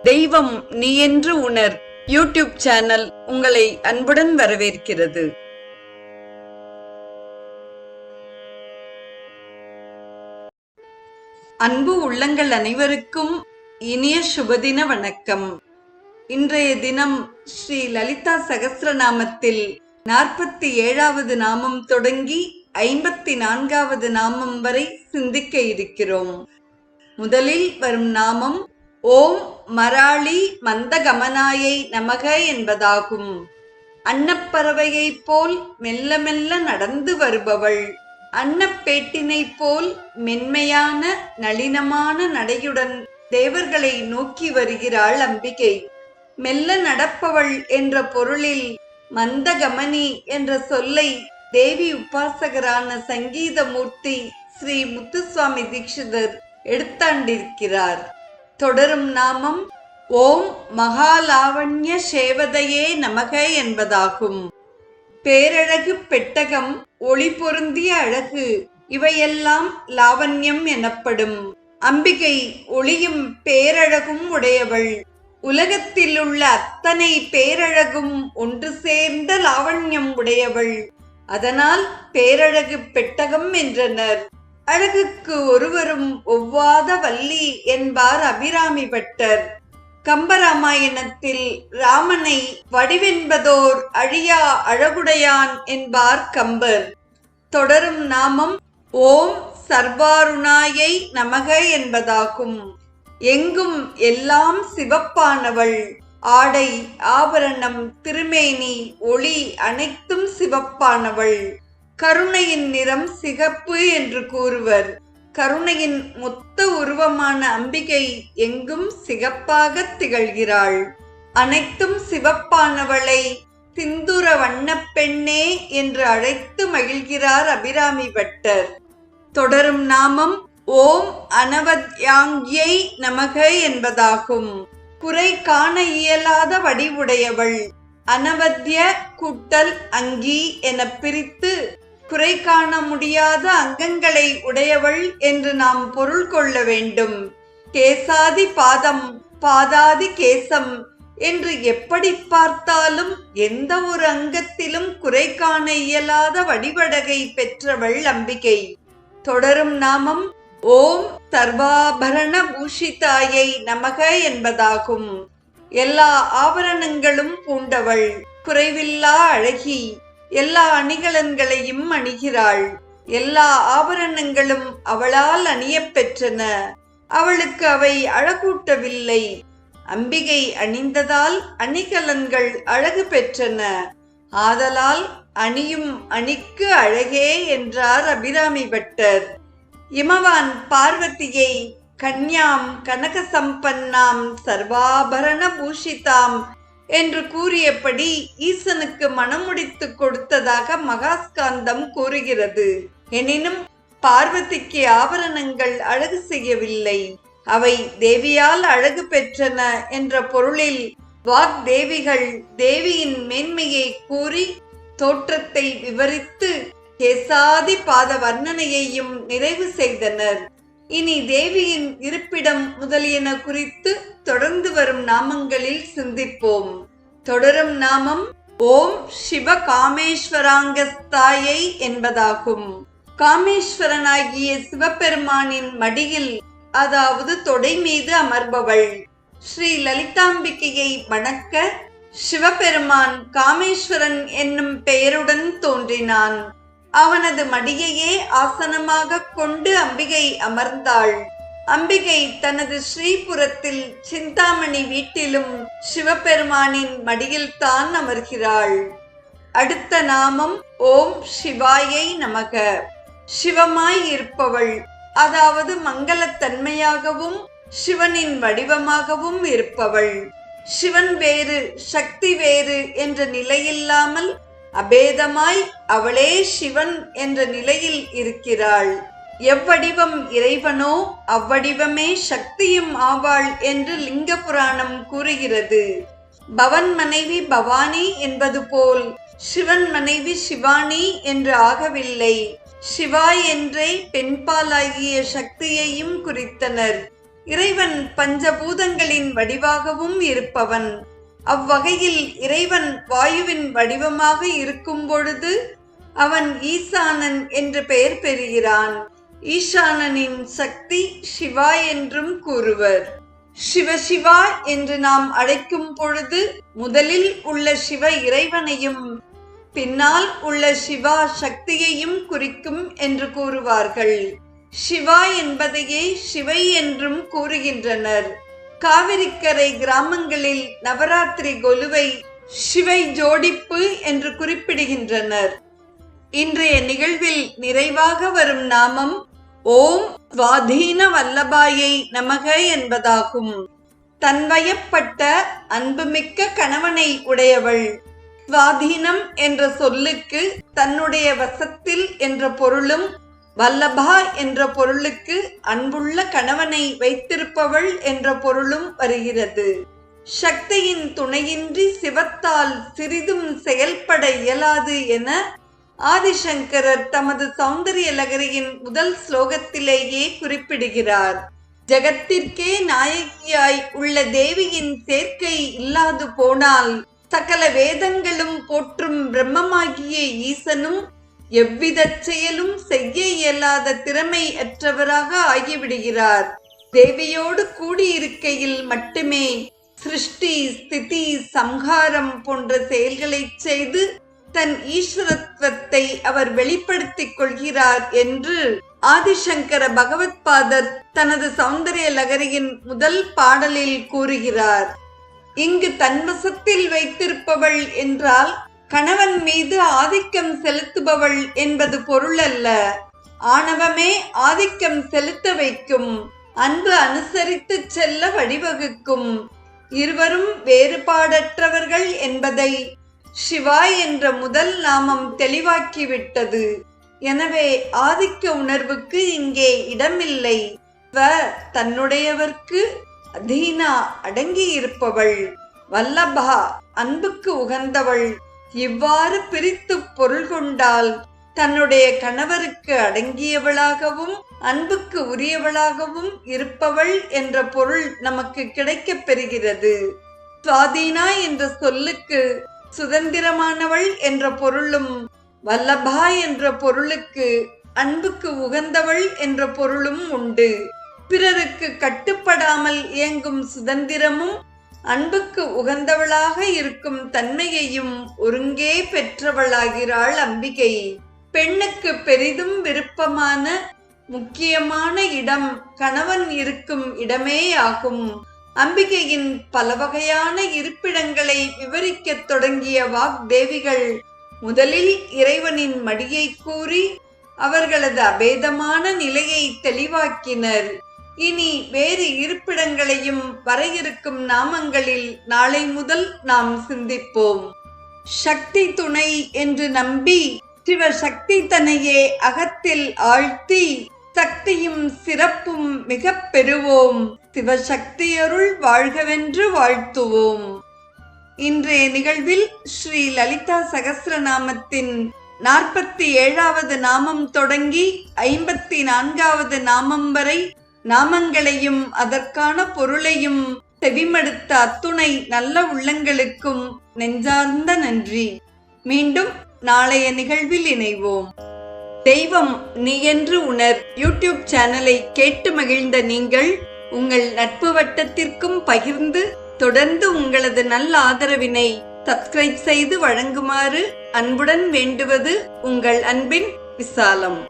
தெய்வம் நீ என்று உணர் யூடியூப் சேனல் உங்களை அன்புடன் வரவேற்கிறது. அன்பு உள்ளங்கள் அனைவருக்கும் இனிய சுபதின வணக்கம். இன்றைய தினம் ஸ்ரீ லலிதா சகஸ்ரநாமத்தில் 47வது நாமம் தொடங்கி 54வது நாமம் வரை சிந்திக்க இருக்கிறோம். முதலில் வரும் நாமம் ஓம் மராளி மந்தகமனாயை நமக என்பதாகும். அன்னப்பறவையைப் போல் மெல்ல மெல்ல நடந்து வருபவள், அன்னப்பேட்டினைப் போல் மென்மையான நளினமான நடையுடன் தேவர்களை நோக்கி வருகிறாள் அம்பிகை. மெல்ல நடப்பவள் என்ற பொருளில் மந்தகமனி என்ற சொல்லை தேவி உபாசகரான சங்கீதமூர்த்தி ஸ்ரீ முத்துசுவாமி தீட்சிதர் எடுத்தாண்டிருக்கிறார். தொடரும் நாமம் ஓம் மகாலாவண்ய சேவதையே நமக என்பதாகும். பேரழகு, பெட்டகம், ஒளி பொருந்திய அழகு இவையெல்லாம் லாவண்யம் எனப்படும். அம்பிகை ஒளியும் பேரழகும் உடையவள். உலகத்தில் உள்ள அத்தனை பேரழகும் ஒன்று சேர்ந்த லாவண்யம் உடையவள். அதனால் பேரழகு பெட்டகம் என்றனர். அழகுக்கு ஒருவரும் ஒவ்வாத வள்ளி என்பார் அபிராமி பட்டர். கம்பராமாயணத்தில் ராமனை வடிவென்பதோர் அழியா அழகுடையான் என்பார் கம்பர். தொடரும் நாமம் ஓம் சர்வாருணாயை நமக என்பதாகும். எங்கும் எல்லாம் சிவப்பானவள். ஆடை, ஆபரணம், திருமேனி, ஒளி அனைத்தும் சிவப்பானவள். கருணையின் நிறம் சிகப்பு என்று கூறுவர். கருணையின் மொத்த உருவமான அம்பிகை எங்கும் சிகப்பாக திகழ்கிறாள். அனைத்தும் சிவப்பானவளை சிந்துர வண்ணப் பெண்ணே என்று அழைத்து மகிழ்கிறார் அபிராமி பட்டர். தொடரும் நாமம் ஓம் அனவத்யாங்கியை நமக என்பதாகும். குறை காண இயலாத வடிவுடையவள். அனவத்ய கூட்டல் அங்கி என பிரித்து குறை காண முடியாத அங்கங்களை உடையவள் என்று நாம் பொருள் கொள்ள வேண்டும். கேசாதி பாதம், பாதாதி கேசம் என்று எப்படி பார்த்தாலும் எந்த ஒரு அங்கத்திலும் குறை காண இயலாத வடிவடகை பெற்றவள் அம்பிகை. தொடரும் நாமம் ஓம் சர்வாபரண பூஷிதாயை நமக என்பதாகும். எல்லா ஆபரணங்களும் பூண்டவள், குறைவில்லா அழகி. எல்லா அணிகலன்களையும் அணிகிறாள். எல்லா ஆபரணங்களும் அவளால் அணியப் பெற்றன. அவளுக்கு அவை அழகூட்டவில்லை. அம்பிகை அணிந்ததால் அணிகலன்கள் அழகு பெற்றன. ஆதலால் அணியும் அணிக்கு அழகே என்றார் அபிராமி பட்டர். இமவான் பார்வதியை கன்யாம் கனக சம்பன்னாம் சர்வாபரண பூஷிதாம் என்று கூறியபடி ஈசனுக்கு மணமுடித்து கொடுத்ததாக மகாஸ்காந்தம் கூறுகிறது. எனினும் பார்வதிக்கு ஆபரணங்கள் அழகு செய்யவில்லை. அவை தேவியால் அழகு பெற்றன என்ற பொருளில் வாக்தேவிகள் தேவியின் மேன்மையை கூறி தோற்றத்தை விவரித்து கேசாதி பாத வர்ணனையையும் நிறைவு செய்தனர். இனி தேவியின் இருப்பிடம் முதலியன குறித்து தொடர்ந்து வரும் நாமங்களில் சிந்திப்போம். தொடரும் நாமம் ஓம் சிவ காமேஸ்வராங்கஸ்தாயை என்பதாகும். காமேஸ்வரனாகிய சிவபெருமானின் மடியில், அதாவது தொடை மீது அமர்பவள். ஸ்ரீ லலிதாம்பிகையை வணக்க சிவபெருமான் காமேஸ்வரன் என்னும் பெயருடன் தோன்றினான். அவனது மடியையே ஆசனமாக கொண்டு அம்பிகை அமர்ந்தாள். அம்பிகை தனது ஸ்ரீபுரத்தில் சிந்தாமணி வீட்டிலும் சிவபெருமானின் மடியில் தான் அமர்கிறாள். அடுத்த நாமம் ஓம் சிவாயை நமக. சிவமாய் இருப்பவள், அதாவது மங்களத்தன்மையாகவும் சிவனின் வடிவமாகவும் இருப்பவள். சிவன் வேறு சக்தி வேறு என்ற நிலையில்லாமல் அபேதமாய் அவளே சிவன் என்ற நிலையில் இருக்கிறாள். எவ்வடிவம் இறைவனோ அவ்வடிவமே சக்தியும் ஆவாள் என்று லிங்க புராணம் கூறுகிறது. பவன் மனைவி பவானி என்பது போல் சிவன் மனைவி சிவானி என்று ஆகவில்லை. சிவா என்றே பெண்பாலாகிய சக்தியையும் குறித்தனர். இறைவன் பஞ்சபூதங்களின் வடிவாகவும் இருப்பவன். அவ்வகையில் இறைவன் வாயுவின் வடிவமாக இருக்கும் பொழுது அவன் ஈசானன் என்று பெயர் பெறுகிறான். ஈசானனின் சக்தி சிவா என்றும் கூறுவர். சிவசிவா என்று நாம் அழைக்கும் பொழுது முதலில் உள்ள சிவ இறைவனையும் பின்னால் உள்ள சிவா சக்தியையும் குறிக்கும் என்று கூறுவார்கள். சிவா என்பதையே சிவை என்றும் கூறுகின்றனர். காவிரிக்கரை கிராமங்களில் நவராத்திரி கொலுவை சிவை ஜோடிப்பு என்று குறிப்பிடுகின்றனர். இன்றைய நிகழ்வில் நிறைவாக வரும் நாமம் ஓம் ஸ்வாதீன வல்லபாயை நமக என்பதாகும். தன்வயப்பட்ட அன்புமிக்க கணவனை உடையவள். ஸ்வாதீனம் என்ற சொல்லுக்கு தன்னுடைய வசத்தில் என்ற பொருளும், வல்லபா என்ற பொருளுக்கு அன்புள்ள கணவனை வைத்திருப்பவள் என்ற பொருளும் வருகிறது. சக்தியின் துணையின்றி சிவத்தால் சிறிதும் செயல்பட இயலாது என ஆதிசங்கரர் தமது சௌந்தரிய லகரியின் முதல் ஸ்லோகத்திலேயே குறிப்பிடுகிறார். ஜகத்திற்கே நாயகியாய் உள்ள தேவியின் சேர்க்கை இல்லாது போனால் சகல வேதங்களும் போற்றும் பிரம்மமாகிய ஈசனும் எவ்வித செயலும் செய்ய இயலாத திறமை அற்றவராக ஆகிவிடுகிறார். தேவியோடு கூடியிருக்கையில் மட்டுமே சிருஷ்டி, ஸ்திதி, சம்ஹாரம் போன்ற செயல்களை செய்து தன் ஈஸ்வரத்துவத்தை அவர் வெளிப்படுத்திக் கொள்கிறார் என்று ஆதிசங்கர பகவத்பாதர் தனது சௌந்தரிய லகரியின் முதல் பாடலில் கூறுகிறார். இங்கு தன்வசத்தில் வைத்திருப்பவள் என்றால் கணவன் மீது ஆதிக்கம் செலுத்துபவள் என்பது பொருள் அல்ல. ஆணவமே ஆதிக்கம் செலுத்த வைக்கும், அன்பு அனுசரித்து செல்ல வழிவகுக்கும். இருவரும் வேறுபாடற்றவர்கள் என்பதை சிவா என்ற முதல் நாமம் தெளிவாக்கிவிட்டது. எனவே ஆதிக்க உணர்வுக்கு இங்கே இடமில்லை. தன்னுடையவர்க்கு அதீனா அடங்கி இருப்பவள், வல்லபா அன்புக்கு உகந்தவள். இவ்வாறு பிரித்து பொருள் கொண்டால் தன்னுடைய கணவருக்கு அடங்கியவளாகவும் அன்புக்கு உரியவளாகவும் இருப்பவள் என்ற பொருள் நமக்கு கிடைக்கப் பெறுகிறது. சுவாதீனா என்ற சொல்லுக்கு சுதந்திரமானவள் என்ற பொருளும், வல்லபா என்ற பொருளுக்கு அன்புக்கு உகந்தவள் என்ற பொருளும் உண்டு. பிறருக்கு கட்டுப்படாமல் இயங்கும் சுதந்திரமும் அன்புக்கு உகந்தவளாக இருக்கும் தன்மையையும் ஒருங்கே பெற்றவளாகிறாள் அம்பிகை. பெண்ணுக்கு பெரிதும் விருப்பமான முக்கியமான இடம் கணவன் இருக்கும் இடமே ஆகும். அம்பிகையின் பல வகையான இருப்பிடங்களை விவரிக்கத் தொடங்கிய வாக்தேவிகள் முதலில் இறைவனின் மடியை கூறி அவர்களது அபேதமான நிலையை தெளிவாக்கினர். இனி வேறு இருப்பிடங்களையும் வர இருக்கும் நாமங்களில் நாளை முதல் நாம் சிந்திப்போம். சக்தி துணை என்று நம்பி சிவசக்தி தன்னையே அகத்தில் ஆழ்த்தி சக்தியும் சிறப்பும் மிக பெறுவோம். சிவசக்தியருள் வாழ்கவென்று வாழ்த்துவோம். இன்றைய நிகழ்வில் ஸ்ரீ லலிதா சகஸ்ரநாமத்தின் 47வது நாமம் தொடங்கி 54வது நாமம் வரை நாமங்களையும் அதற்கான பொருளையும் செவிமடுத்த அத்துணை நல்ல உள்ளங்களுக்கும் நெஞ்சார்ந்த நன்றி. மீண்டும் நாளைய நிகழ்வில் இணைவோம். தெய்வம் நீ என்று உணர் யூடியூப் சேனலை கேட்டு மகிழ்ந்த நீங்கள் உங்கள் நட்பு வட்டத்திற்கும் பகிர்ந்து தொடர்ந்து உங்களது நல்ல ஆதரவினை சப்ஸ்கிரைப் செய்து வழங்குமாறு அன்புடன் வேண்டுவது உங்கள் அன்பின் விசாலம்.